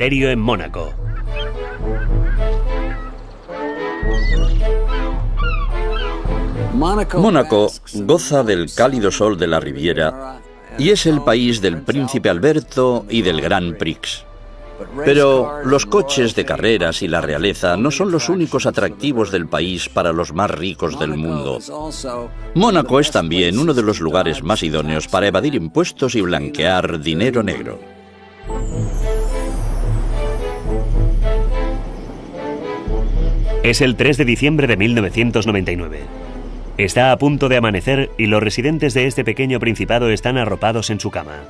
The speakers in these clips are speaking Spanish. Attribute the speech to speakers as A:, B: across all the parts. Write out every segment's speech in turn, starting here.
A: Misterio en Mónaco.
B: Mónaco goza del cálido sol de la Riviera y es el país del príncipe Alberto y del Grand Prix. Pero los coches de carreras y la realeza no son los únicos atractivos del país para los más ricos del mundo. Mónaco es también uno de los lugares más idóneos para evadir impuestos y blanquear dinero negro.
A: Es el 3 de diciembre de 1999. Está a punto de amanecer y los residentes de este pequeño principado están arropados en su cama.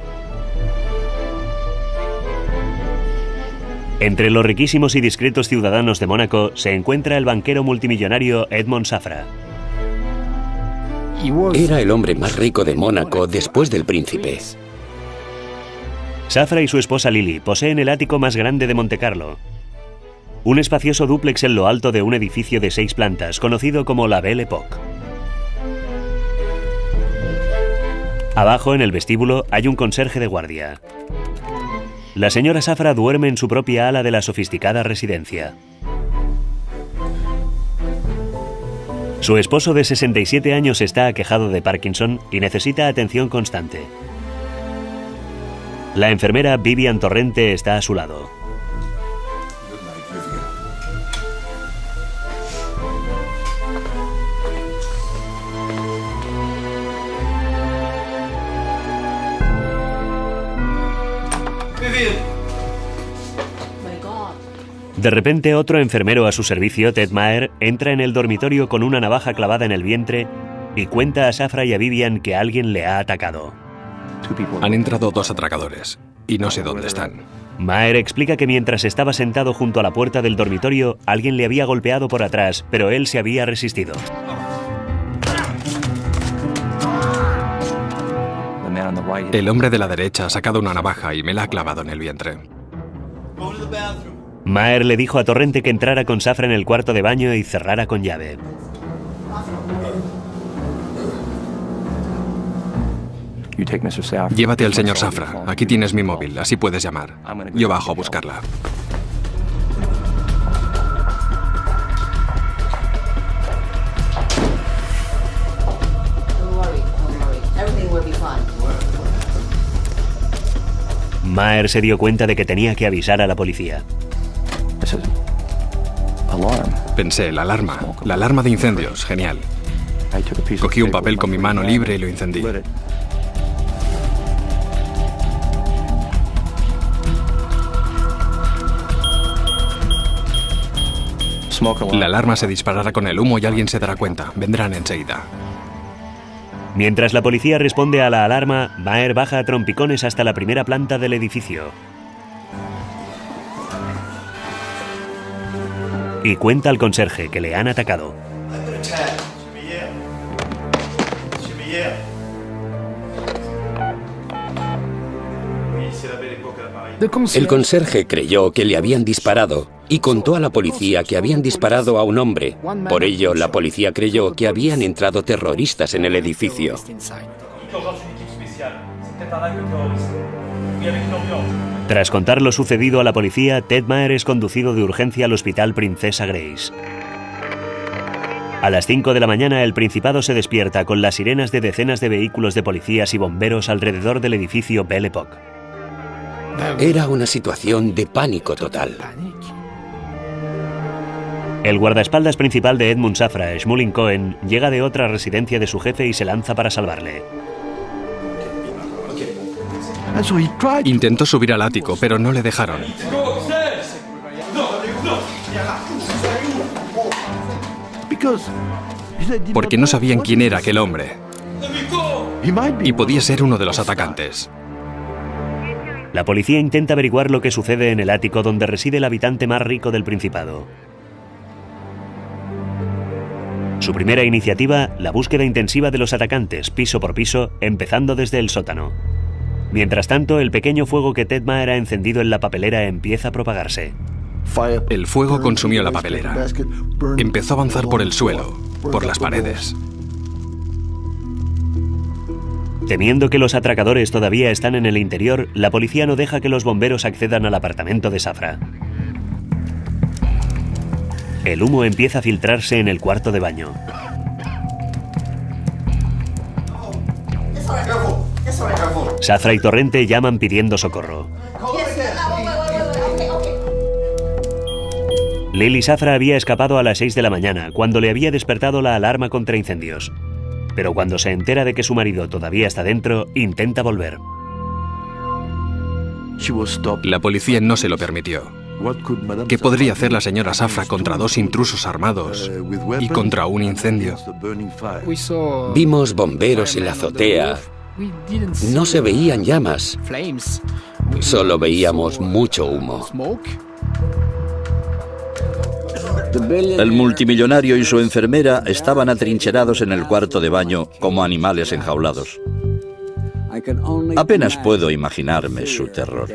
A: Entre los riquísimos y discretos ciudadanos de Mónaco se encuentra el banquero multimillonario Edmond Safra.
C: Era el hombre más rico de Mónaco después del príncipe.
A: Safra y su esposa Lily poseen el ático más grande de Montecarlo. Un espacioso dúplex en lo alto de un edificio de 6 plantas, conocido como la Belle Époque. Abajo, en el vestíbulo, hay un conserje de guardia. La señora Safra duerme en su propia ala de la sofisticada residencia. Su esposo de 67 años está aquejado de Parkinson y necesita atención constante. La enfermera Vivian Torrente está a su lado. De repente, otro enfermero a su servicio, Ted Maher, entra en el dormitorio con una navaja clavada en el vientre y cuenta a Safra y a Vivian que alguien le ha atacado.
D: Han entrado 2 atracadores y no sé dónde están.
A: Maher explica que mientras estaba sentado junto a la puerta del dormitorio, alguien le había golpeado por atrás, pero él se había resistido.
D: El hombre de la derecha ha sacado una navaja y me la ha clavado en el vientre.
A: Maher le dijo a Torrente que entrara con Safra en el cuarto de baño y cerrara con llave.
D: Llévate al señor Safra. Aquí tienes mi móvil, así puedes llamar. Yo bajo a buscarla.
A: Maher se dio cuenta de que tenía que avisar a la policía.
D: Pensé, la alarma de incendios, genial. Cogí un papel con mi mano libre y lo encendí. La alarma se disparará con el humo y alguien se dará cuenta. Vendrán enseguida.
A: Mientras la policía responde a la alarma, Maher baja a trompicones hasta la primera planta del edificio. Y cuenta al conserje que le han atacado.
C: El conserje creyó que le habían disparado y contó a la policía que habían disparado a un hombre. Por ello, la policía creyó que habían entrado terroristas en el edificio.
A: Tras contar lo sucedido a la policía, Ted Maher es conducido de urgencia al hospital Princesa Grace. A las 5 de la mañana, el Principado se despierta con las sirenas de decenas de vehículos de policías y bomberos alrededor del edificio Belle Époque.
C: Era una situación de pánico total.
A: El guardaespaldas principal de Edmund Safra, Shmuelin Cohen, llega de otra residencia de su jefe y se lanza para salvarle.
D: Intentó subir al ático, pero no le dejaron. Porque no sabían quién era aquel hombre. Y podía ser uno de los atacantes.
A: La policía intenta averiguar lo que sucede en el ático donde reside el habitante más rico del Principado. Su primera iniciativa, la búsqueda intensiva de los atacantes, piso por piso, empezando desde el sótano. Mientras tanto, el pequeño fuego que Ted Maher ha encendido en la papelera empieza a propagarse.
D: El fuego consumió la papelera. Empezó a avanzar por el suelo, por las paredes.
A: Temiendo que los atracadores todavía están en el interior, la policía no deja que los bomberos accedan al apartamento de Safra. El humo empieza a filtrarse en el cuarto de baño. Safra y Torrente llaman pidiendo socorro. Lily Safra había escapado a las 6 de la mañana, cuando le había despertado la alarma contra incendios. Pero cuando se entera de que su marido todavía está dentro, intenta volver.
D: La policía no se lo permitió. ¿Qué podría hacer la señora Safra contra dos intrusos armados y contra un incendio?
C: Vimos bomberos en la azotea. No se veían llamas. Solo veíamos mucho humo.
B: El multimillonario y su enfermera estaban atrincherados en el cuarto de baño como animales enjaulados. Apenas puedo imaginarme su terror.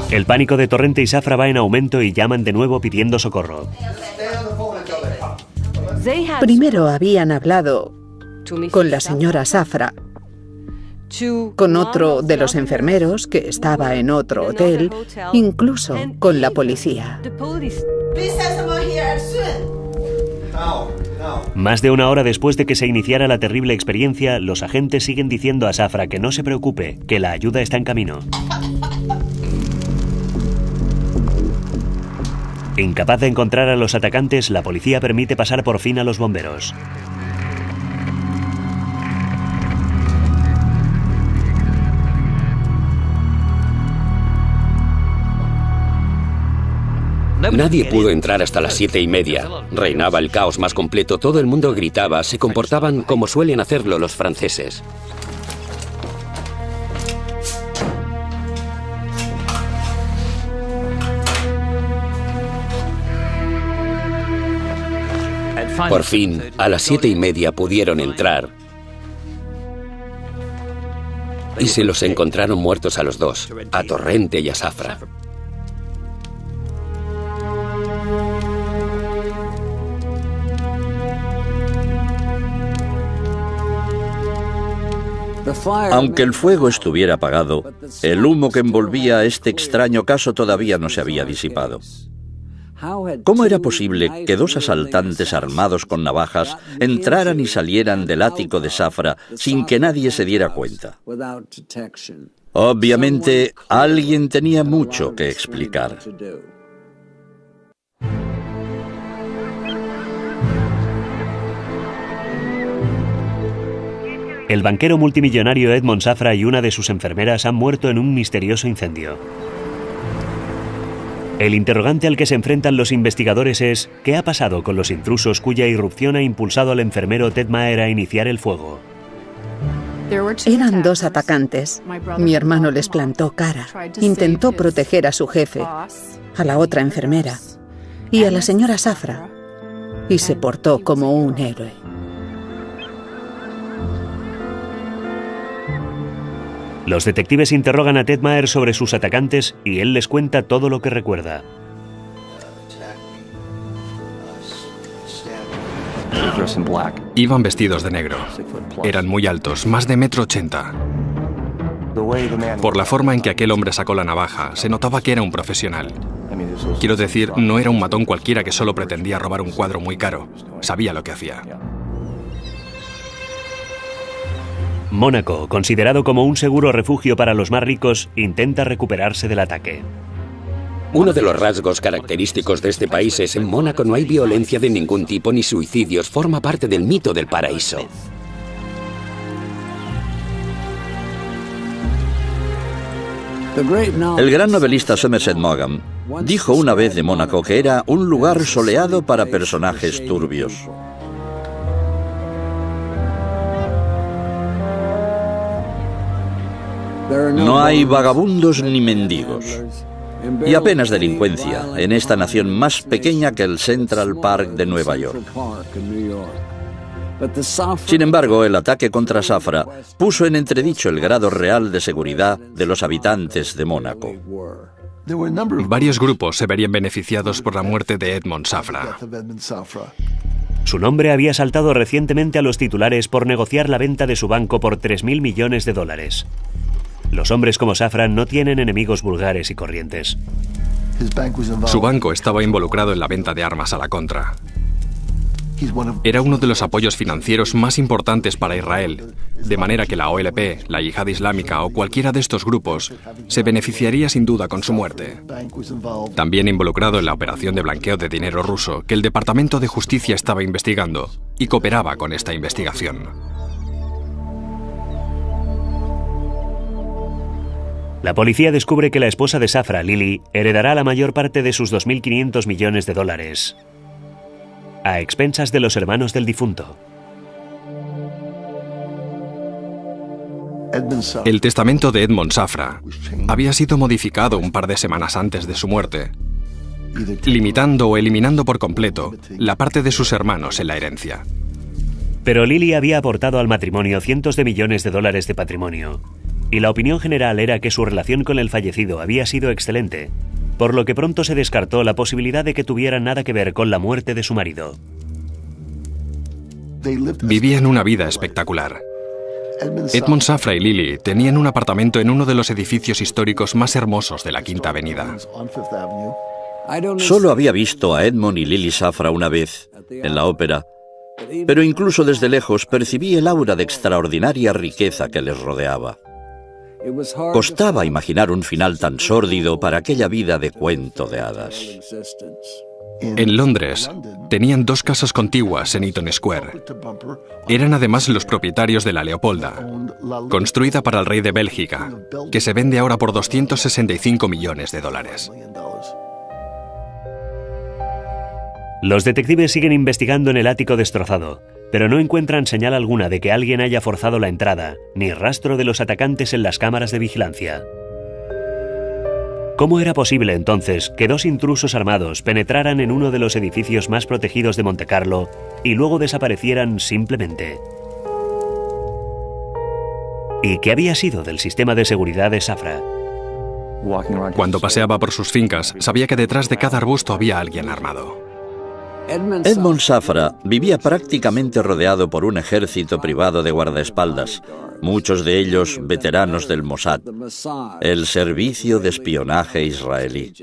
A: El pánico de Torrente y Safra va en aumento y llaman de nuevo pidiendo socorro.
E: Primero habían hablado con la señora Safra, con otro de los enfermeros que estaba en otro hotel, incluso con la policía.
A: Más de una hora después de que se iniciara la terrible experiencia, los agentes siguen diciendo a Safra que no se preocupe, que la ayuda está en camino. Incapaz de encontrar a los atacantes, la policía permite pasar por fin a los bomberos.
C: Nadie pudo entrar hasta las 7:30. Reinaba el caos más completo, todo el mundo gritaba, se comportaban como suelen hacerlo los franceses. Por fin, a las 7:30 pudieron entrar y se los encontraron muertos a los dos, a Torrente y a Safra.
B: Aunque el fuego estuviera apagado, el humo que envolvía este extraño caso todavía no se había disipado. ¿Cómo era posible que dos asaltantes armados con navajas entraran y salieran del ático de Safra sin que nadie se diera cuenta? Obviamente, alguien tenía mucho que explicar.
A: El banquero multimillonario Edmond Safra y una de sus enfermeras han muerto en un misterioso incendio. El interrogante al que se enfrentan los investigadores es: ¿qué ha pasado con los intrusos cuya irrupción ha impulsado al enfermero Ted Maher a iniciar el fuego?
E: Eran dos atacantes. Mi hermano les plantó cara. Intentó proteger a su jefe, a la otra enfermera y a la señora Safra, y se portó como un héroe.
A: Los detectives interrogan a Ted Maher sobre sus atacantes y él les cuenta todo lo que recuerda.
D: Iban vestidos de negro. Eran muy altos, más de 1,80 m. Por la forma en que aquel hombre sacó la navaja, se notaba que era un profesional. Quiero decir, no era un matón cualquiera que solo pretendía robar un cuadro muy caro. Sabía lo que hacía.
A: Mónaco, considerado como un seguro refugio para los más ricos, intenta recuperarse del ataque.
C: Uno de los rasgos característicos de este país es: en Mónaco no hay violencia de ningún tipo ni suicidios, forma parte del mito del paraíso.
B: El gran novelista Somerset Maugham dijo una vez de Mónaco que era un lugar soleado para personajes turbios. No hay vagabundos ni mendigos, y apenas delincuencia en esta nación más pequeña que el Central Park de Nueva York. Sin embargo, el ataque contra Safra puso en entredicho el grado real de seguridad de los habitantes de Mónaco.
D: Varios grupos se verían beneficiados por la muerte de Edmond Safra.
A: Su nombre había saltado recientemente a los titulares por negociar la venta de su banco por 3.000 millones de dólares. Los hombres como Safra no tienen enemigos vulgares y corrientes.
D: Su banco estaba involucrado en la venta de armas a la contra. Era uno de los apoyos financieros más importantes para Israel, de manera que la OLP, la Yihad Islámica o cualquiera de estos grupos se beneficiaría sin duda con su muerte. También involucrado en la operación de blanqueo de dinero ruso que el Departamento de Justicia estaba investigando y cooperaba con esta investigación.
A: La policía descubre que la esposa de Safra, Lily, heredará la mayor parte de sus 2.500 millones de dólares, a expensas de los hermanos del difunto.
D: El testamento de Edmond Safra había sido modificado un par de semanas antes de su muerte, limitando o eliminando por completo la parte de sus hermanos en la herencia.
A: Pero Lily había aportado al matrimonio cientos de millones de dólares de patrimonio, y la opinión general era que su relación con el fallecido había sido excelente, por lo que pronto se descartó la posibilidad de que tuviera nada que ver con la muerte de su marido.
D: Vivían una vida espectacular. Edmond Safra y Lily tenían un apartamento en uno de los edificios históricos más hermosos de la Quinta Avenida.
B: Solo había visto a Edmond y Lily Safra una vez, en la ópera, pero incluso desde lejos percibí el aura de extraordinaria riqueza que les rodeaba. Costaba imaginar un final tan sórdido para aquella vida de cuento de hadas.
D: En Londres, tenían dos casas contiguas en Eaton Square. Eran además los propietarios de la Leopolda, construida para el rey de Bélgica, que se vende ahora por 265 millones de dólares.
A: Los detectives siguen investigando en el ático destrozado, pero no encuentran señal alguna de que alguien haya forzado la entrada, ni rastro de los atacantes en las cámaras de vigilancia. ¿Cómo era posible entonces que dos intrusos armados penetraran en uno de los edificios más protegidos de Montecarlo y luego desaparecieran simplemente? ¿Y qué había sido del sistema de seguridad de Safra?
D: Cuando paseaba por sus fincas, sabía que detrás de cada arbusto había alguien armado.
B: Edmond Safra vivía prácticamente rodeado por un ejército privado de guardaespaldas, muchos de ellos veteranos del Mossad, el servicio de espionaje israelí.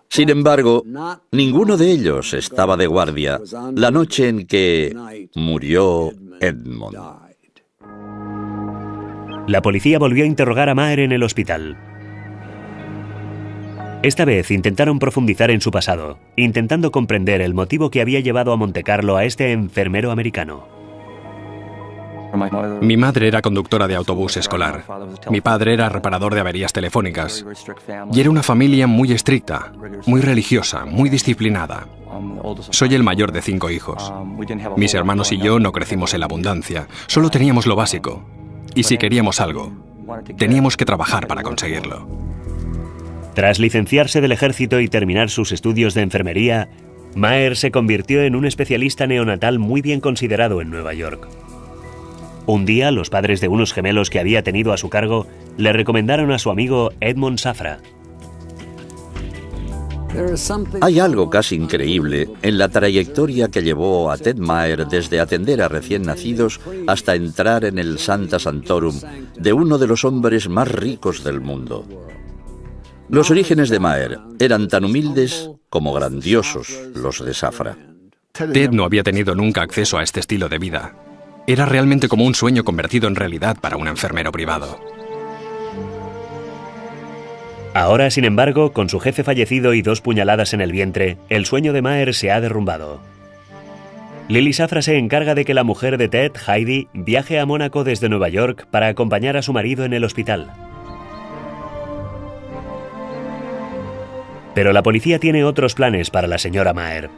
B: Sin embargo, ninguno de ellos estaba de guardia la noche en que murió Edmond.
A: La policía volvió a interrogar a Maher en el hospital. Esta vez intentaron profundizar en su pasado, intentando comprender el motivo que había llevado a Montecarlo a este enfermero americano.
D: Mi madre era conductora de autobús escolar. Mi padre era reparador de averías telefónicas. Y era una familia muy estricta, muy religiosa, muy disciplinada. Soy el mayor de 5 hijos. Mis hermanos y yo no crecimos en la abundancia, solo teníamos lo básico. Y si queríamos algo, teníamos que trabajar para conseguirlo.
A: Tras licenciarse del ejército y terminar sus estudios de enfermería, Maher se convirtió en un especialista neonatal muy bien considerado en Nueva York. Un día, los padres de unos gemelos que había tenido a su cargo le recomendaron a su amigo Edmond Safra.
B: Hay algo casi increíble en la trayectoria que llevó a Ted Maher desde atender a recién nacidos hasta entrar en el Sancta Sanctorum de uno de los hombres más ricos del mundo. Los orígenes de Maher eran tan humildes como grandiosos los de Safra.
D: Ted no había tenido nunca acceso a este estilo de vida. Era realmente como un sueño convertido en realidad para un enfermero privado.
A: Ahora, sin embargo, con su jefe fallecido y 2 puñaladas en el vientre, el sueño de Maher se ha derrumbado. Lily Safra se encarga de que la mujer de Ted, Heidi, viaje a Mónaco desde Nueva York para acompañar a su marido en el hospital. Pero la policía tiene otros planes para la señora Maher.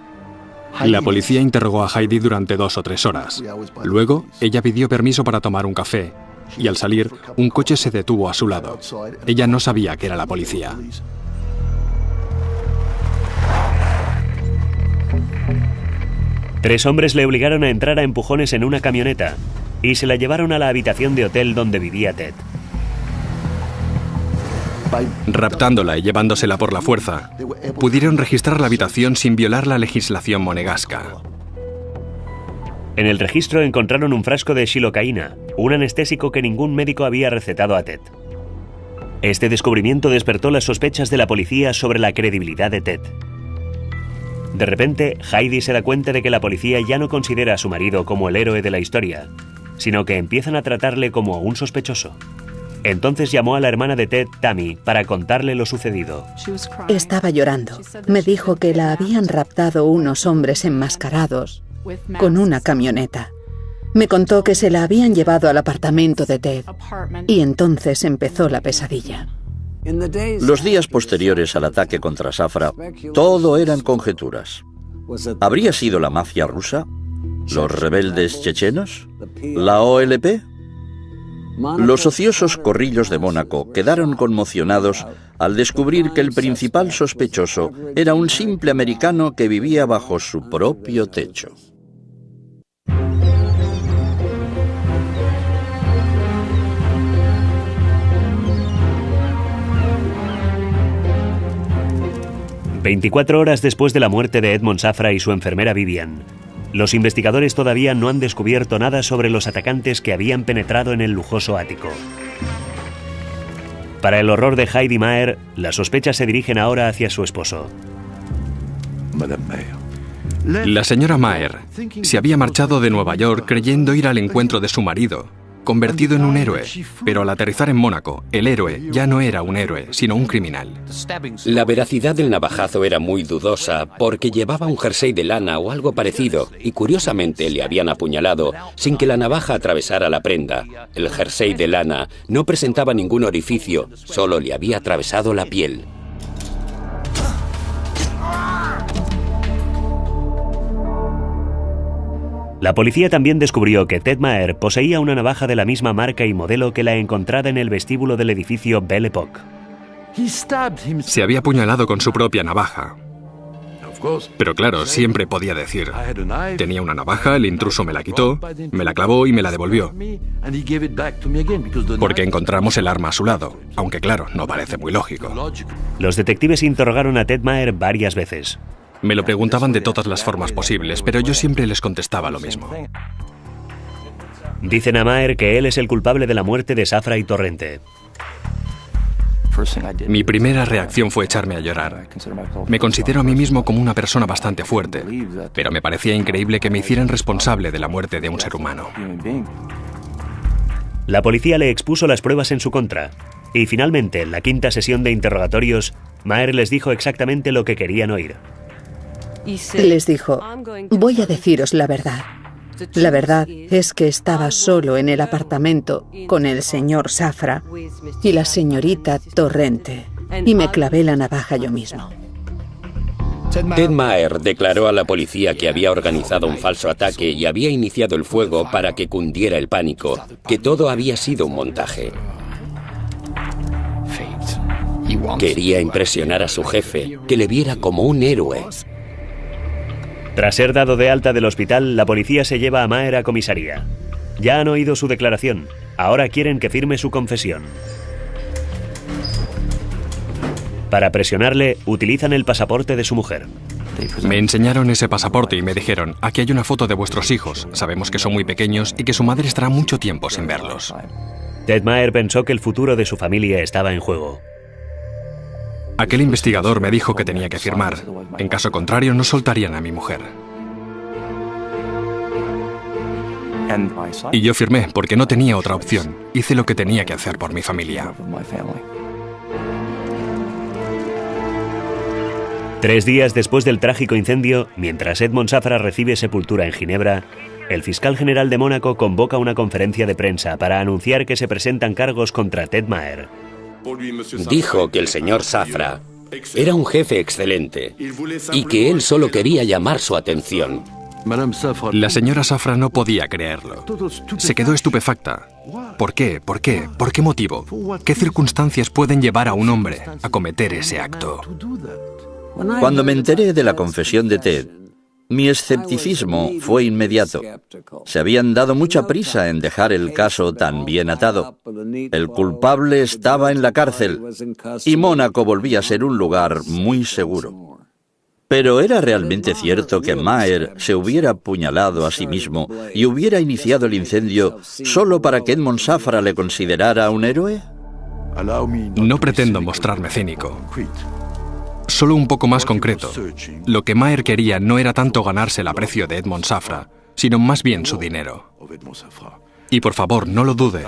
D: La policía interrogó a Heidi durante 2 o 3 horas. Luego, ella pidió permiso para tomar un café, y al salir, un coche se detuvo a su lado. Ella no sabía que era la policía.
A: Tres hombres le obligaron a entrar a empujones en una camioneta y se la llevaron a la habitación de hotel donde vivía Ted.
D: Raptándola y llevándosela por la fuerza, pudieron registrar la habitación sin violar la legislación monegasca.
A: En el registro encontraron un frasco de xilocaína, un anestésico que ningún médico había recetado a Ted. Este descubrimiento despertó las sospechas de la policía sobre la credibilidad de Ted. De repente, Heidi se da cuenta de que la policía ya no considera a su marido como el héroe de la historia, sino que empiezan a tratarle como a un sospechoso. Entonces llamó a la hermana de Ted, Tammy, para contarle lo sucedido.
E: Estaba llorando. Me dijo que la habían raptado unos hombres enmascarados con una camioneta. Me contó que se la habían llevado al apartamento de Ted y entonces empezó la pesadilla.
B: Los días posteriores al ataque contra Safra, todo eran conjeturas. ¿Habría sido la mafia rusa? ¿Los rebeldes chechenos? ¿La OLP? Los ociosos corrillos de Mónaco quedaron conmocionados al descubrir que el principal sospechoso era un simple americano que vivía bajo su propio techo.
A: «24 horas después de la muerte de Edmond Safra y su enfermera Vivian, los investigadores todavía no han descubierto nada sobre los atacantes que habían penetrado en el lujoso ático. Para el horror de Heidi Maher, las sospechas se dirigen ahora hacia su esposo.
D: La señora Maher se había marchado de Nueva York creyendo ir al encuentro de su marido, convertido en un héroe, pero al aterrizar en Mónaco, el héroe ya no era un héroe, sino un criminal.
C: La veracidad del navajazo era muy dudosa porque llevaba un jersey de lana o algo parecido y curiosamente le habían apuñalado sin que la navaja atravesara la prenda. El jersey de lana no presentaba ningún orificio, solo le había atravesado la piel.
A: La policía también descubrió que Ted Maher poseía una navaja de la misma marca y modelo que la encontrada en el vestíbulo del edificio Belle Époque.
D: Se había apuñalado con su propia navaja. Pero claro, siempre podía decir, tenía una navaja, el intruso me la quitó, me la clavó y me la devolvió. Porque encontramos el arma a su lado, aunque claro, no parece muy lógico.
A: Los detectives interrogaron a Ted Maher varias veces.
D: Me lo preguntaban de todas las formas posibles, pero yo siempre les contestaba lo mismo.
A: Dicen a Maher que él es el culpable de la muerte de Safra y Torrente.
D: Mi primera reacción fue echarme a llorar. Me considero a mí mismo como una persona bastante fuerte, pero me parecía increíble que me hicieran responsable de la muerte de un ser humano.
A: La policía le expuso las pruebas en su contra, y finalmente, en la quinta sesión de interrogatorios, Maher les dijo exactamente lo que querían oír.
E: Les dijo, voy a deciros la verdad. La verdad es que estaba solo en el apartamento con el señor Safra y la señorita Torrente, y me clavé la navaja yo mismo.
C: Ted Maher declaró a la policía que había organizado un falso ataque y había iniciado el fuego para que cundiera el pánico, que todo había sido un montaje. Quería impresionar a su jefe, que le viera como un héroe.
A: Tras ser dado de alta del hospital, la policía se lleva a Maher a comisaría. Ya han oído su declaración. Ahora quieren que firme su confesión. Para presionarle, utilizan el pasaporte de su mujer.
D: Me enseñaron ese pasaporte y me dijeron, aquí hay una foto de vuestros hijos. Sabemos que son muy pequeños y que su madre estará mucho tiempo sin verlos.
A: Ted Maher pensó que el futuro de su familia estaba en juego.
D: Aquel investigador me dijo que tenía que firmar. En caso contrario, no soltarían a mi mujer. Y yo firmé porque no tenía otra opción. Hice lo que tenía que hacer por mi familia.
A: 3 días después del trágico incendio, mientras Edmond Safra recibe sepultura en Ginebra, el fiscal general de Mónaco convoca una conferencia de prensa para anunciar que se presentan cargos contra Ted Maher.
C: Dijo que el señor Safra era un jefe excelente y que él solo quería llamar su atención.
D: La señora Safra no podía creerlo. Se quedó estupefacta. ¿Por qué? ¿Por qué? ¿Por qué motivo? ¿Qué circunstancias pueden llevar a un hombre a cometer ese acto?
B: Cuando me enteré de la confesión de Ted, mi escepticismo fue inmediato. Se habían dado mucha prisa en dejar el caso tan bien atado. El culpable estaba en la cárcel y Mónaco volvía a ser un lugar muy seguro. Pero ¿era realmente cierto que Maher se hubiera apuñalado a sí mismo y hubiera iniciado el incendio solo para que Edmond Safra le considerara un héroe?
D: No pretendo mostrarme cínico. Solo un poco más concreto. Lo que Maher quería no era tanto ganarse el aprecio de Edmond Safra, sino más bien su dinero. Y por favor, no lo dude,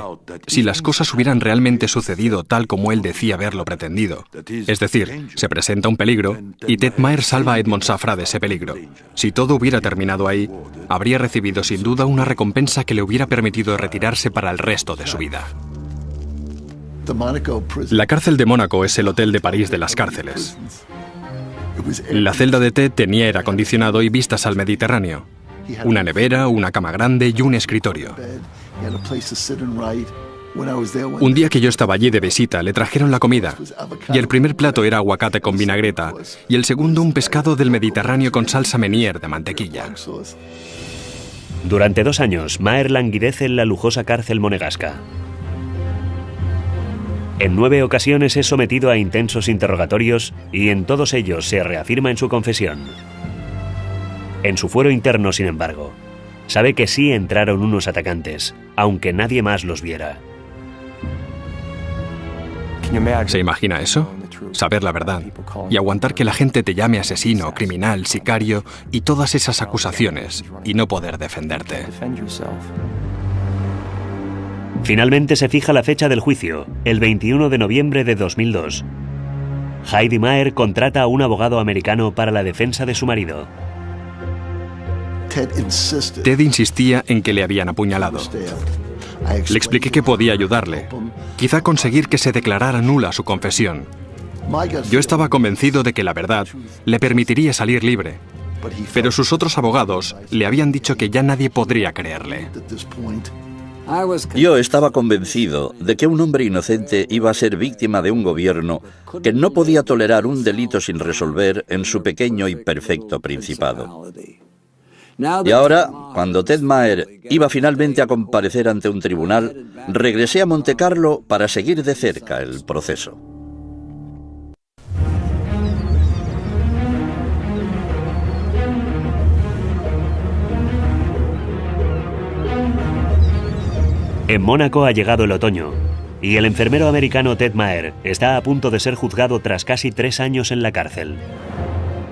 D: si las cosas hubieran realmente sucedido tal como él decía haberlo pretendido, es decir, se presenta un peligro y Ted Maher salva a Edmond Safra de ese peligro. Si todo hubiera terminado ahí, habría recibido sin duda una recompensa que le hubiera permitido retirarse para el resto de su vida. La cárcel de Mónaco es el hotel de París de las cárceles. La celda de Ted tenía aire acondicionado y vistas al Mediterráneo. Una nevera, una cama grande y un escritorio. Un día que yo estaba allí de visita, le trajeron la comida, y el primer plato era aguacate con vinagreta, y el segundo un pescado del Mediterráneo con salsa Meunier de mantequilla.
A: Durante 2 años, Maher languidece en la lujosa cárcel monegasca. En 9 ocasiones es sometido a intensos interrogatorios y en todos ellos se reafirma en su confesión. En su fuero interno, sin embargo, sabe que sí entraron unos atacantes, aunque nadie más los viera.
D: ¿Se imagina eso? Saber la verdad y aguantar que la gente te llame asesino, criminal, sicario y todas esas acusaciones y no poder defenderte.
A: Finalmente se fija la fecha del juicio, el 21 de noviembre de 2002. Heidi Maher contrata a un abogado americano para la defensa de su marido.
D: Ted insistía en que le habían apuñalado. Le expliqué que podía ayudarle, quizá conseguir que se declarara nula su confesión. Yo estaba convencido de que la verdad le permitiría salir libre, pero sus otros abogados le habían dicho que ya nadie podría creerle.
B: Yo estaba convencido de que un hombre inocente iba a ser víctima de un gobierno que no podía tolerar un delito sin resolver en su pequeño y perfecto principado. Y ahora, cuando Ted Maher iba finalmente a comparecer ante un tribunal, regresé a Montecarlo para seguir de cerca el proceso.
A: En Mónaco ha llegado el otoño, y el enfermero americano Ted Maher está a punto de ser juzgado tras casi 3 años en la cárcel.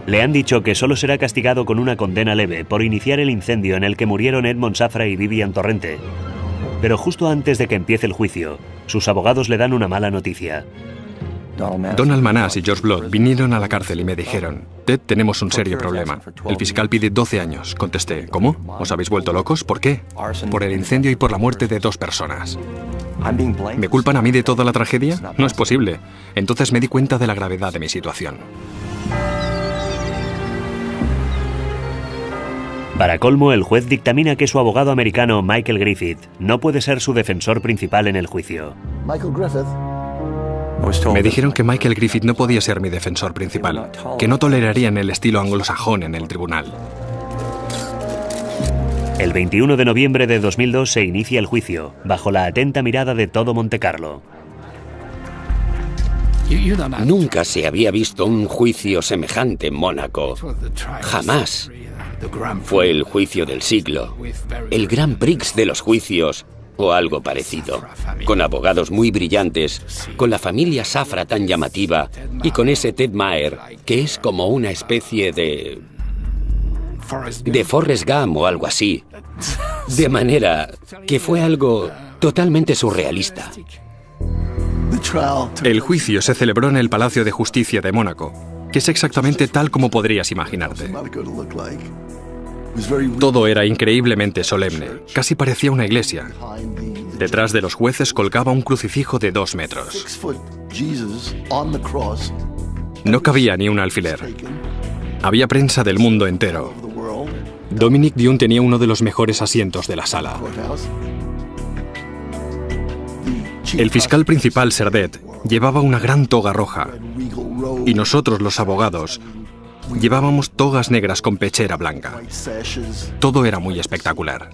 A: Le han dicho que solo será castigado con una condena leve por iniciar el incendio en el que murieron Edmond Safra y Vivian Torrente. Pero justo antes de que empiece el juicio, sus abogados le dan una mala noticia.
D: Donald Manás y George Blood vinieron a la cárcel y me dijeron: Ted, tenemos un serio problema. El fiscal pide 12 años. Contesté: ¿cómo? ¿Os habéis vuelto locos? ¿Por qué? Por el incendio y por la muerte de 2 personas. ¿Me culpan a mí de toda la tragedia? No es posible. Entonces me di cuenta de la gravedad de mi situación.
A: Para colmo, el juez dictamina que su abogado americano Michael Griffith no puede ser su defensor principal en el juicio.
D: Me dijeron que Michael Griffith no podía ser mi defensor principal, que no tolerarían el estilo anglosajón en el tribunal.
A: El 21 de noviembre de 2002 se inicia el juicio, bajo la atenta mirada de todo Montecarlo.
C: Nunca se había visto un juicio semejante en Mónaco. Jamás. Fue el juicio del siglo, el Grand Prix de los juicios, o algo parecido, con abogados muy brillantes, con la familia Safra tan llamativa y con ese Ted Maher, que es como una especie de Forrest Gump o algo así. De manera que fue algo totalmente surrealista.
D: El juicio se celebró en el Palacio de Justicia de Mónaco, que es exactamente tal como podrías imaginarte. Todo era increíblemente solemne, casi parecía una iglesia. Detrás de los jueces colgaba un crucifijo de 2 metros. No cabía ni un alfiler. Había prensa del mundo entero. Dominic Dionne tenía uno de los mejores asientos de la sala. El fiscal principal, Serdet, llevaba una gran toga roja, y nosotros, los abogados, llevábamos togas negras con pechera blanca. Todo era muy espectacular.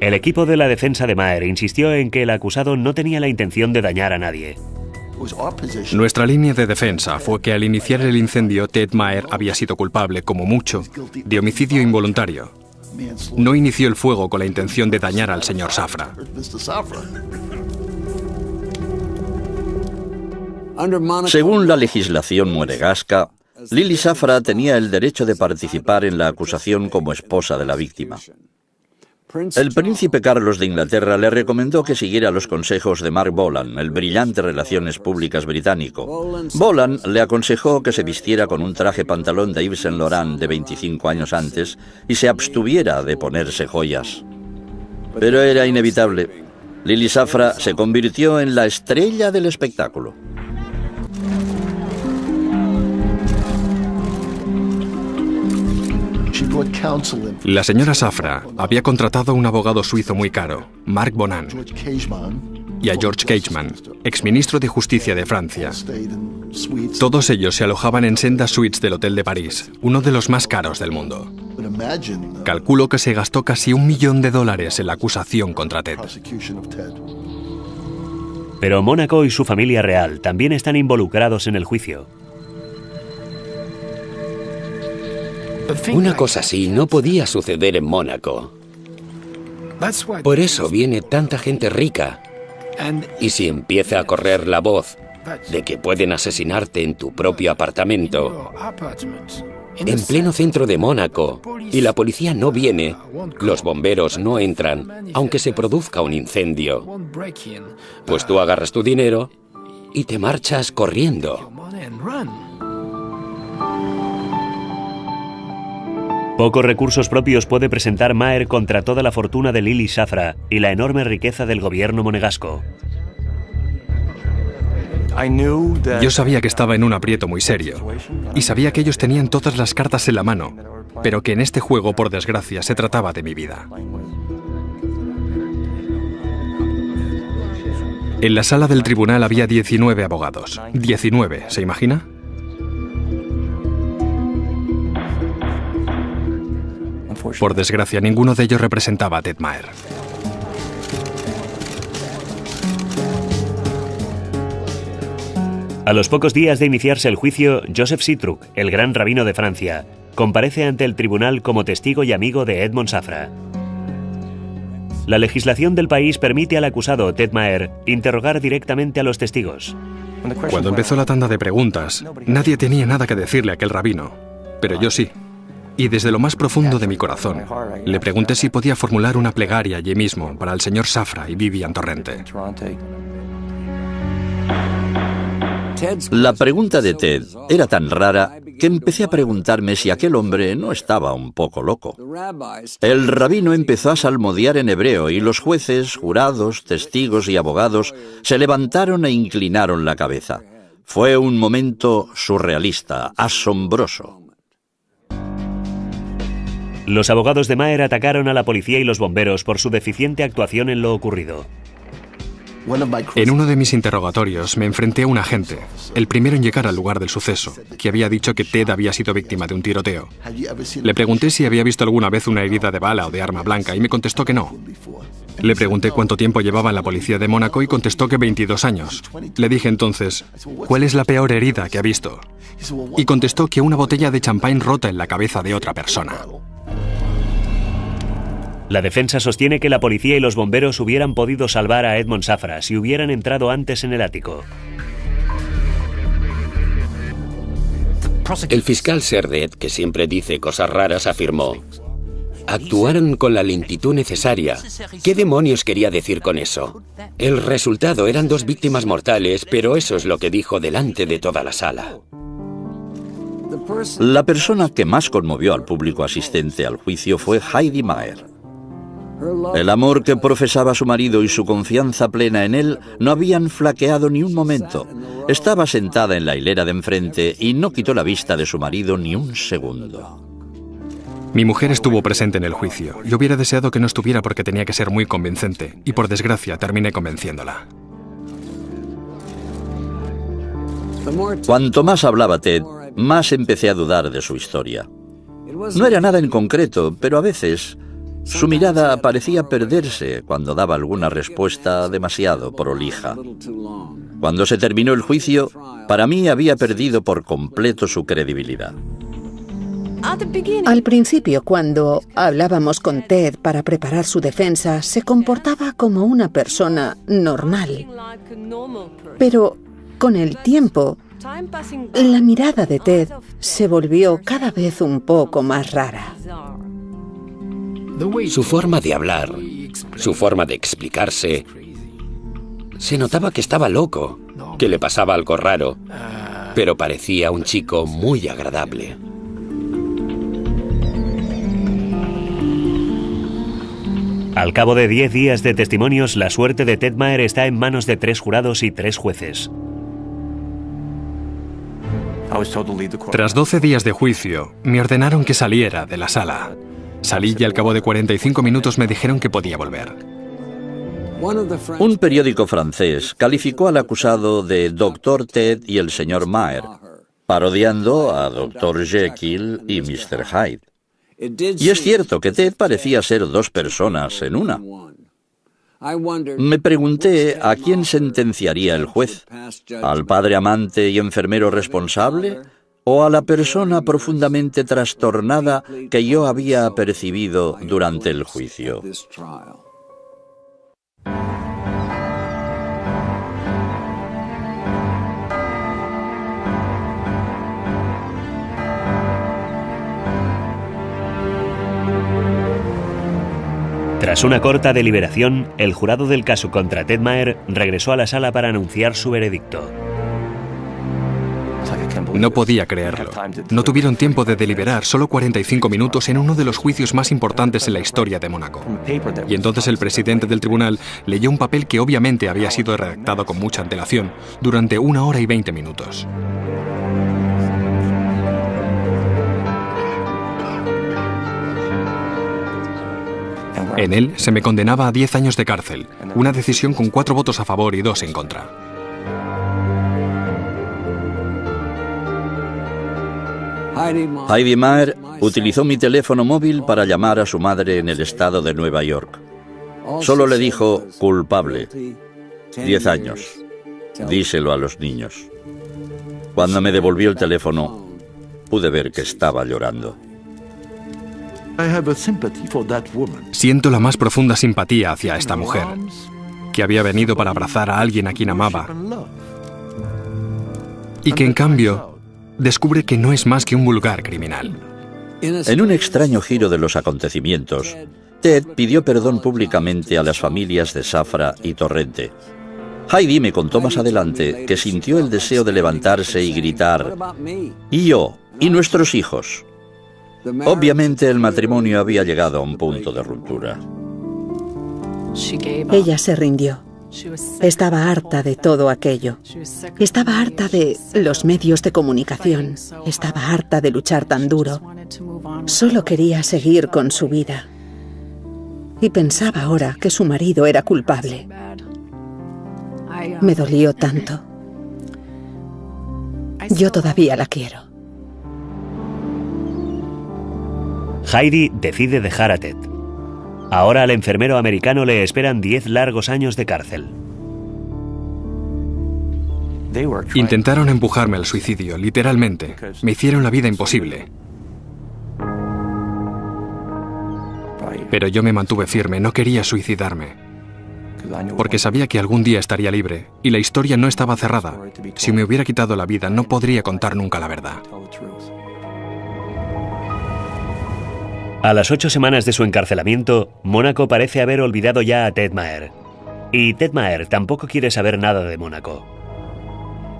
A: El equipo de la defensa de Maher insistió en que el acusado no tenía la intención de dañar a nadie.
D: Nuestra línea de defensa fue que al iniciar el incendio, Ted Maher había sido culpable, como mucho, de homicidio involuntario. No inició el fuego con la intención de dañar al señor Safra.
B: Según la legislación monegasca, Lily Safra tenía el derecho de participar en la acusación como esposa de la víctima. El príncipe Carlos de Inglaterra le recomendó que siguiera los consejos de Mark Bolan, el brillante relaciones públicas británico. Bolan le aconsejó que se vistiera con un traje pantalón de Yves Saint Laurent de 25 años antes y se abstuviera de ponerse joyas. Pero era inevitable. Lily Safra se convirtió en la estrella del espectáculo.
D: La señora Safra había contratado a un abogado suizo muy caro, Marc Bonan, y a George Cageman, exministro de Justicia de Francia. Todos ellos se alojaban en sendas suites del Hotel de París, uno de los más caros del mundo. Calculo que se gastó casi $1 millón en la acusación contra Ted.
A: Pero Mónaco y su familia real también están involucrados en el juicio.
C: Una cosa así no podía suceder en Mónaco. Por eso viene tanta gente rica. Y si empieza a correr la voz de que pueden asesinarte en tu propio apartamento, en pleno centro de Mónaco, y la policía no viene, los bomberos no entran, aunque se produzca un incendio, pues tú agarras tu dinero y te marchas corriendo.
A: Pocos recursos propios puede presentar Maher contra toda la fortuna de Lily Safra y la enorme riqueza del gobierno monegasco.
D: Yo sabía que estaba en un aprieto muy serio, y sabía que ellos tenían todas las cartas en la mano, pero que en este juego, por desgracia, se trataba de mi vida. En la sala del tribunal había 19 abogados. 19, ¿se imagina? Por desgracia, ninguno de ellos representaba a Ted Maher.
A: A los pocos días de iniciarse el juicio, Joseph Sitruk, el gran rabino de Francia, comparece ante el tribunal como testigo y amigo de Edmond Safra. La legislación del país permite al acusado Ted Maher interrogar directamente a los testigos.
D: Cuando empezó la tanda de preguntas, nadie tenía nada que decirle a aquel rabino, pero yo sí. Y desde lo más profundo de mi corazón, le pregunté si podía formular una plegaria allí mismo para el señor Safra y Vivian Torrente.
B: La pregunta de Ted era tan rara que empecé a preguntarme si aquel hombre no estaba un poco loco. El rabino empezó a salmodiar en hebreo y los jueces, jurados, testigos y abogados se levantaron e inclinaron la cabeza. Fue un momento surrealista, asombroso.
A: Los abogados de Maher atacaron a la policía y los bomberos por su deficiente actuación en lo ocurrido.
D: En uno de mis interrogatorios me enfrenté a un agente, el primero en llegar al lugar del suceso, que había dicho que Ted había sido víctima de un tiroteo. Le pregunté si había visto alguna vez una herida de bala o de arma blanca y me contestó que no. Le pregunté cuánto tiempo llevaba en la policía de Mónaco y contestó que 22 años. Le dije entonces, ¿cuál es la peor herida que ha visto? Y contestó que una botella de champán rota en la cabeza de otra persona.
A: La defensa sostiene que la policía y los bomberos hubieran podido salvar a Edmond Safra si hubieran entrado antes en el ático.
C: El fiscal Serdet, que siempre dice cosas raras, afirmó: actuaron con la lentitud necesaria. ¿Qué demonios quería decir con eso? El resultado eran 2 víctimas mortales, pero eso es lo que dijo delante de toda la sala.
B: La persona que más conmovió al público asistente al juicio fue Heidi Maher. El amor que profesaba su marido y su confianza plena en él no habían flaqueado ni un momento. Estaba sentada en la hilera de enfrente y no quitó la vista de su marido ni un segundo.
D: Mi mujer estuvo presente en el juicio. Yo hubiera deseado que no estuviera porque tenía que ser muy convincente, y por desgracia terminé convenciéndola.
B: Cuanto más hablaba Ted, más empecé a dudar de su historia. No era nada en concreto, pero a veces su mirada parecía perderse cuando daba alguna respuesta demasiado prolija. Cuando se terminó el juicio, para mí había perdido por completo su credibilidad.
E: Al principio, cuando hablábamos con Ted para preparar su defensa, se comportaba como una persona normal. Pero con el tiempo, la mirada de Ted se volvió cada vez un poco más rara.
C: Su forma de hablar, su forma de explicarse, se notaba que estaba loco, que le pasaba algo raro, pero parecía un chico muy agradable.
A: Al cabo de 10 días de testimonios, la suerte de Ted Maher está en manos de 3 jurados y 3 jueces.
D: Tras 12 días de juicio, me ordenaron que saliera de la sala. Salí y al cabo de 45 minutos me dijeron que podía volver.
B: Un periódico francés calificó al acusado de Dr. Ted y el Sr. Maher, parodiando a Dr. Jekyll y Mr. Hyde. Y es cierto que Ted parecía ser 2 personas en una. Me pregunté a quién sentenciaría el juez, ¿al padre amante y enfermero responsable o a la persona profundamente trastornada que yo había percibido durante el juicio?
A: Tras una corta deliberación, el jurado del caso contra Ted Maher regresó a la sala para anunciar su veredicto.
D: No podía creerlo. No tuvieron tiempo de deliberar, solo 45 minutos en uno de los juicios más importantes en la historia de Mónaco. Y entonces el presidente del tribunal leyó un papel que obviamente había sido redactado con mucha antelación, durante 1 hora y 20 minutos. En él se me condenaba a 10 años de cárcel, una decisión con 4 votos a favor y 2 en contra.
B: Heidi Maher utilizó mi teléfono móvil para llamar a su madre en el estado de Nueva York. Solo le dijo culpable. 10 años. Díselo a los niños. Cuando me devolvió el teléfono, pude ver que estaba llorando.
D: Siento la más profunda simpatía hacia esta mujer, que había venido para abrazar a alguien a quien amaba, y que en cambio descubre que no es más que un vulgar criminal.
B: En un extraño giro de los acontecimientos, Ted pidió perdón públicamente a las familias de Safra y Torrente. Heidi me contó más adelante que sintió el deseo de levantarse y gritar: «¿Y yo? ¿Y nuestros hijos?». Obviamente el matrimonio había llegado a un punto de ruptura.
E: Ella se rindió. Estaba harta de todo aquello. Estaba harta de los medios de comunicación. Estaba harta de luchar tan duro. Solo quería seguir con su vida. Y pensaba ahora que su marido era culpable. Me dolió tanto. Yo todavía la quiero.
A: Heidi decide dejar a Ted. Ahora al enfermero americano le esperan 10 largos años de cárcel.
D: Intentaron empujarme al suicidio, literalmente. Me hicieron la vida imposible. Pero yo me mantuve firme, no quería suicidarme. Porque sabía que algún día estaría libre, y la historia no estaba cerrada. Si me hubiera quitado la vida, no podría contar nunca la verdad.
A: A las 8 semanas de su encarcelamiento, Mónaco parece haber olvidado ya a Ted Maher. Y Ted Maher tampoco quiere saber nada de Mónaco.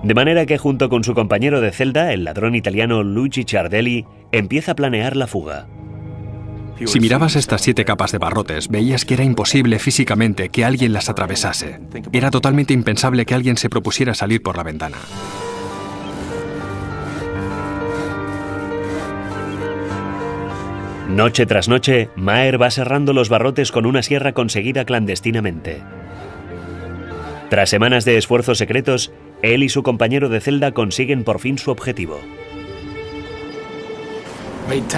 A: De manera que junto con su compañero de celda, el ladrón italiano Luigi Ciardelli, empieza a planear la fuga.
D: Si mirabas estas 7 capas de barrotes, veías que era imposible físicamente que alguien las atravesase. Era totalmente impensable que alguien se propusiera salir por la ventana.
A: Noche tras noche, Maher va serrando los barrotes con una sierra conseguida clandestinamente. Tras semanas de esfuerzos secretos, él y su compañero de celda consiguen por fin su objetivo.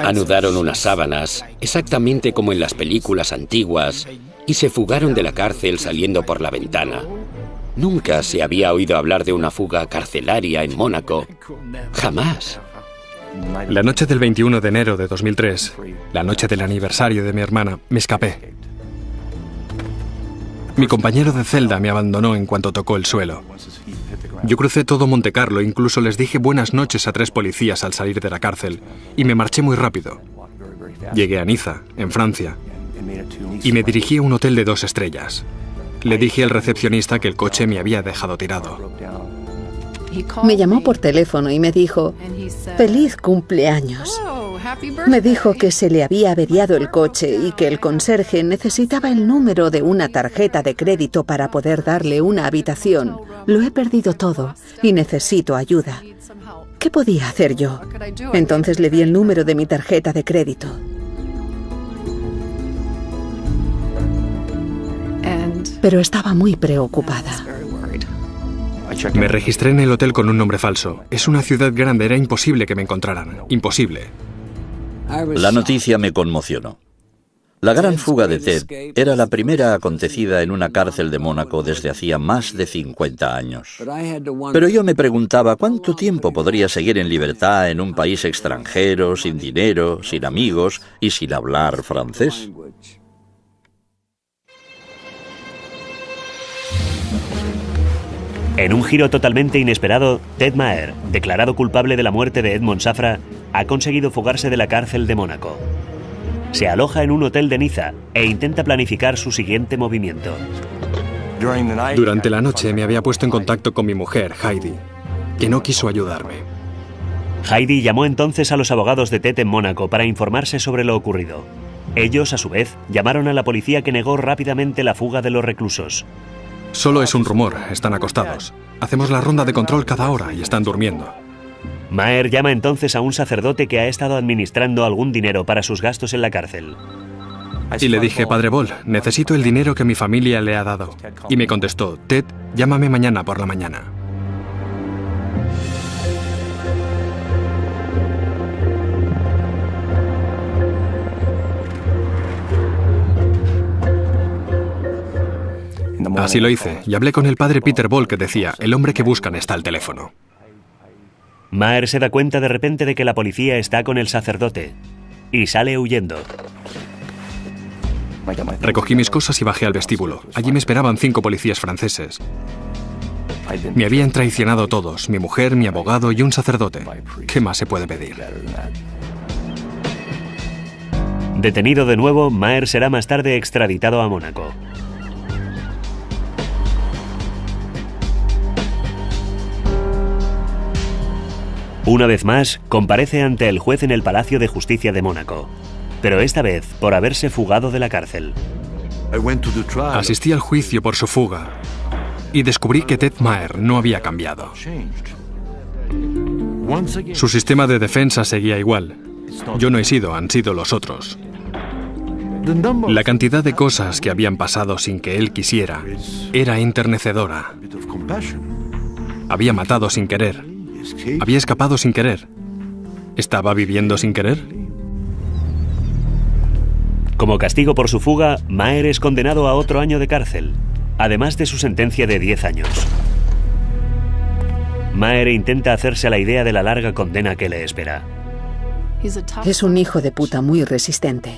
C: Anudaron unas sábanas, exactamente como en las películas antiguas, y se fugaron de la cárcel saliendo por la ventana. Nunca se había oído hablar de una fuga carcelaria en Mónaco. Jamás.
D: La noche del 21 de enero de 2003, la noche del aniversario de mi hermana, me escapé. Mi compañero de celda me abandonó en cuanto tocó el suelo. Yo crucé todo Montecarlo, incluso les dije buenas noches a 3 policías al salir de la cárcel, y me marché muy rápido. Llegué a Niza, en Francia, y me dirigí a un hotel de 2 estrellas. Le dije al recepcionista que el coche me había dejado tirado.
E: Me llamó por teléfono y me dijo, ¡feliz cumpleaños! Me dijo que se le había averiado el coche y que el conserje necesitaba el número de una tarjeta de crédito para poder darle una habitación. Lo he perdido todo y necesito ayuda. ¿Qué podía hacer yo? Entonces le di el número de mi tarjeta de crédito. Pero estaba muy preocupada.
D: Me registré en el hotel con un nombre falso. Es una ciudad grande, era imposible que me encontraran. Imposible.
B: La noticia me conmocionó. La gran fuga de Ted era la primera acontecida en una cárcel de Mónaco desde hacía más de 50 años. Pero yo me preguntaba cuánto tiempo podría seguir en libertad en un país extranjero, sin dinero, sin amigos y sin hablar francés.
A: En un giro totalmente inesperado, Ted Maher, declarado culpable de la muerte de Edmond Safra, ha conseguido fugarse de la cárcel de Mónaco. Se aloja en un hotel de Niza e intenta planificar su siguiente movimiento.
D: Durante la noche me había puesto en contacto con mi mujer, Heidi, que no quiso ayudarme.
A: Heidi llamó entonces a los abogados de Ted en Mónaco para informarse sobre lo ocurrido. Ellos, a su vez, llamaron a la policía, que negó rápidamente la fuga de los reclusos.
D: Solo es un rumor, están acostados. Hacemos la ronda de control cada hora y están durmiendo.
A: Maher llama entonces a un sacerdote que ha estado administrando algún dinero para sus gastos en la cárcel.
D: Y le dije, Padre Bol, necesito el dinero que mi familia le ha dado. Y me contestó, Ted, llámame mañana por la mañana. Así lo hice, y hablé con el padre Peter Bol, que decía, el hombre que buscan está al teléfono.
A: Maher se da cuenta de repente de que la policía está con el sacerdote y sale huyendo.
D: Recogí mis cosas y bajé al vestíbulo. Allí me esperaban 5 policías franceses. Me habían traicionado todos, mi mujer, mi abogado y un sacerdote. ¿Qué más se puede pedir?
A: Detenido de nuevo, Maher será más tarde extraditado a Mónaco. Una vez más, comparece ante el juez en el Palacio de Justicia de Mónaco, pero esta vez por haberse fugado de la cárcel.
D: Asistí al juicio por su fuga y descubrí que Ted Maher no había cambiado. Su sistema de defensa seguía igual. Yo no he sido, han sido los otros. La cantidad de cosas que habían pasado sin que él quisiera era enternecedora. Había matado sin querer. Había escapado sin querer. ¿Estaba viviendo sin querer?
A: Como castigo por su fuga, Maher es condenado a otro año de cárcel, además de su sentencia de 10 años. Maher intenta hacerse a la idea de la larga condena que le espera.
E: Es un hijo de puta muy resistente.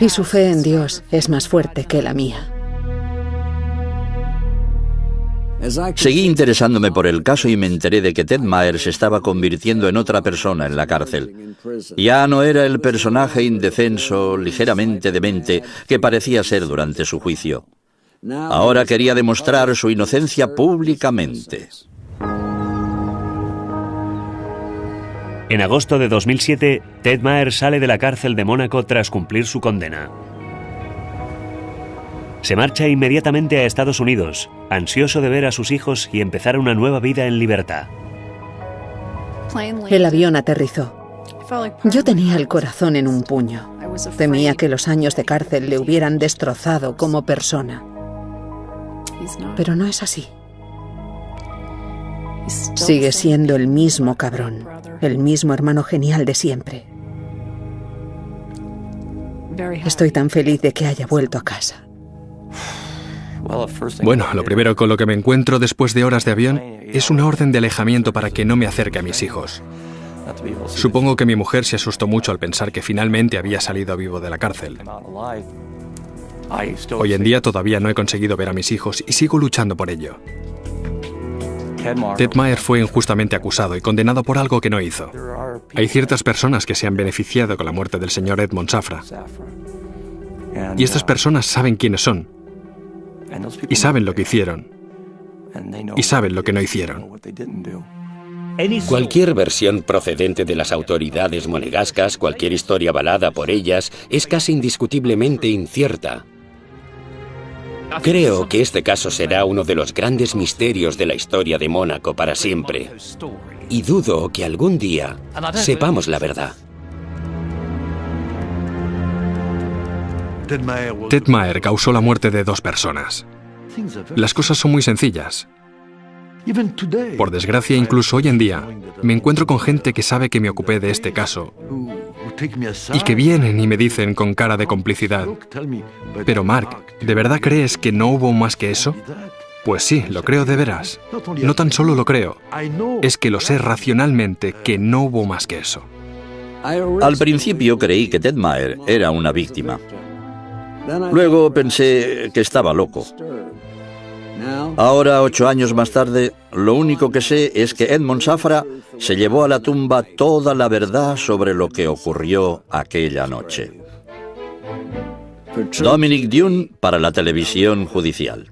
E: Y su fe en Dios es más fuerte que la mía.
B: Seguí interesándome por el caso y me enteré de que Ted Maher se estaba convirtiendo en otra persona en la cárcel. Ya no era el personaje indefenso, ligeramente demente, que parecía ser durante su juicio. Ahora quería demostrar su inocencia públicamente.
A: En agosto de 2007, Ted Maher sale de la cárcel de Mónaco tras cumplir su condena. Se marcha inmediatamente a Estados Unidos, ansioso de ver a sus hijos y empezar una nueva vida en libertad.
E: El avión aterrizó. Yo tenía el corazón en un puño. Temía que los años de cárcel le hubieran destrozado como persona. Pero no es así. Sigue siendo el mismo cabrón, el mismo hermano genial de siempre. Estoy tan feliz de que haya vuelto a casa.
D: Bueno, lo primero con lo que me encuentro después de horas de avión es una orden de alejamiento para que no me acerque a mis hijos. Supongo que mi mujer se asustó mucho al pensar que finalmente había salido vivo de la cárcel. Hoy en día todavía no he conseguido ver a mis hijos y sigo luchando por ello. Ted Maher fue injustamente acusado y condenado por algo que no hizo. Hay ciertas personas que se han beneficiado con la muerte del señor Edmond Safra. Y estas personas saben quiénes son. Y saben lo que hicieron. Y saben lo que no hicieron.
C: Cualquier versión procedente de las autoridades monegascas, cualquier historia avalada por ellas, es casi indiscutiblemente incierta. Creo que este caso será uno de los grandes misterios de la historia de Mónaco para siempre. Y dudo que algún día sepamos la verdad.
D: Ted Maher causó la muerte de 2 personas. Las cosas son muy sencillas. Por desgracia, incluso hoy en día, me encuentro con gente que sabe que me ocupé de este caso y que vienen y me dicen con cara de complicidad: pero Mark, ¿de verdad crees que no hubo más que eso? Pues sí, lo creo de veras. No tan solo lo creo, es que lo sé racionalmente que no hubo más que eso.
B: Al principio creí que Ted Maher era una víctima. Luego pensé que estaba loco. Ahora, 8 años más tarde, lo único que sé es que Edmond Safra se llevó a la tumba toda la verdad sobre lo que ocurrió aquella noche. Dominic Dunne para la televisión judicial.